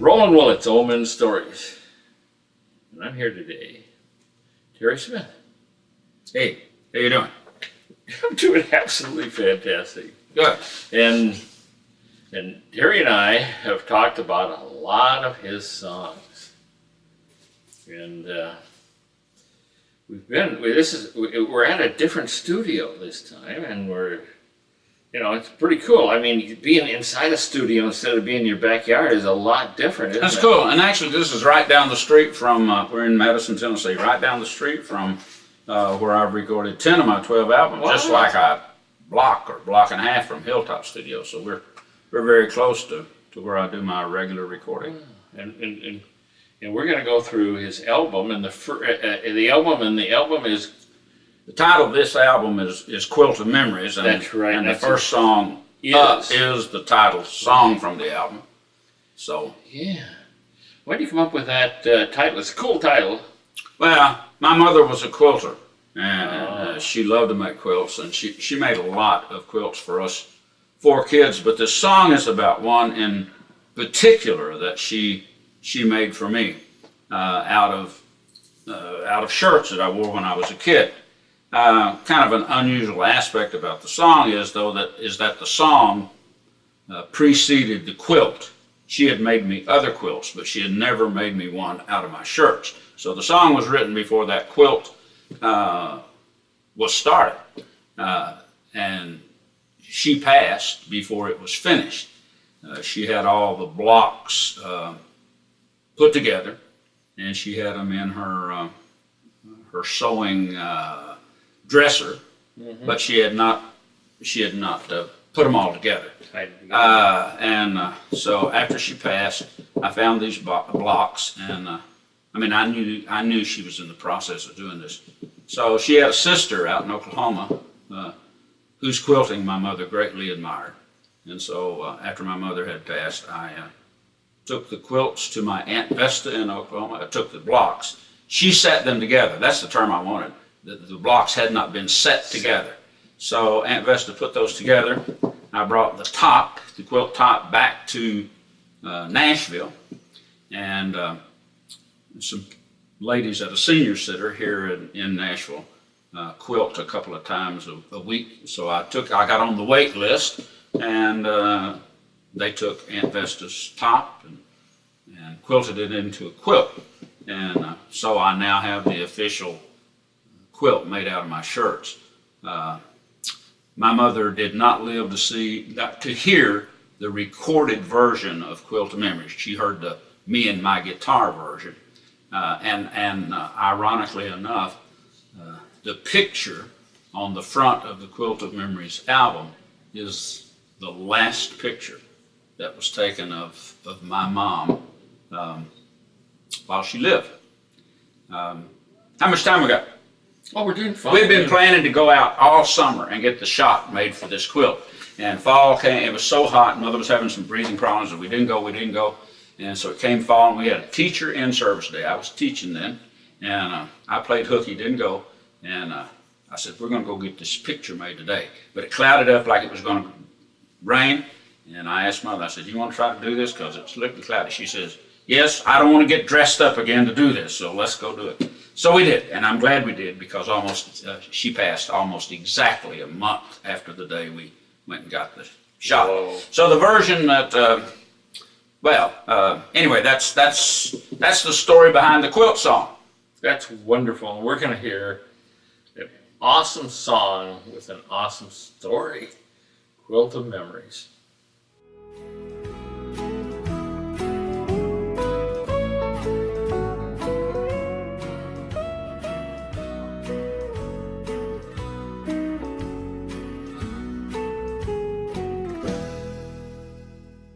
Roland Willits, OMS Stories. And I'm here today. Terry Smith. Hey, how you doing? I'm doing absolutely fantastic. Good. And Terry and I have talked about a lot of his songs. And we're at a different studio this time, and it's pretty cool. I mean, being inside a studio instead of being in your backyard is a lot different, isn't it? That's cool. And actually, this is right down the street from, we're in Madison, Tennessee, right down the street from where I've recorded 10 of my 12 albums, Wow. just like a block or block and a half from Hilltop Studio. So we're very close to where I do my regular recording. And we're going to go through his album, and the album is. The title of this album is Quilt of Memories. And, That's right. And the first song is the title song from the album. So. Yeah. Why did you come up with that title? It's a cool title. Well, my mother was a quilter, and she loved to make quilts, and she made a lot of quilts for us 4 kids. But this song is about one in particular that she made for me out of shirts that I wore when I was a kid. Kind of an unusual aspect about the song is that the song preceded the quilt. She had made me other quilts, but she had never made me one out of my shirts. So the song was written before that quilt was started, and she passed before it was finished. She had all the blocks put together, and she had them in her sewing dresser, but she had not put them all together. So after she passed, I found these blocks, and I knew she was in the process of doing this. So she had a sister out in Oklahoma whose quilting my mother greatly admired, and so after my mother had passed, I took the quilts to my Aunt Vesta in Oklahoma. I took the blocks. She set them together. That's the term I wanted. The blocks had not been set together. So Aunt Vesta put those together. I brought the quilt top, back to Nashville, and some ladies at a senior center here in Nashville quilt a couple of times a week. So I got on the wait list, and they took Aunt Vesta's top and quilted it into a quilt. And so I now have the official quilt made out of my shirts. My mother did not live to hear the recorded version of Quilt of Memories. She heard the me and my guitar version. And ironically enough, the picture on the front of the Quilt of Memories album is the last picture that was taken of my mom while she lived. How much time we got? Oh, we're doing fine. We've been planning to go out all summer and get the shop made for this quilt. And fall came, it was so hot, Mother was having some breathing problems, and we didn't go. And so it came fall, and we had a teacher in service day. I was teaching then, and I played hooky, didn't go. And I said, we're going to go get this picture made today. But it clouded up like it was going to rain. And I asked Mother, I said, you want to try to do this? Because it's looking cloudy. She says, yes, I don't want to get dressed up again to do this, so let's go do it. So we did, and I'm glad we did, because she passed almost exactly a month after the day we went and got the shot. Whoa. So the version that, anyway, that's the story behind the quilt song. That's wonderful. And we're going to hear an awesome song with an awesome story. Quilt of Memories.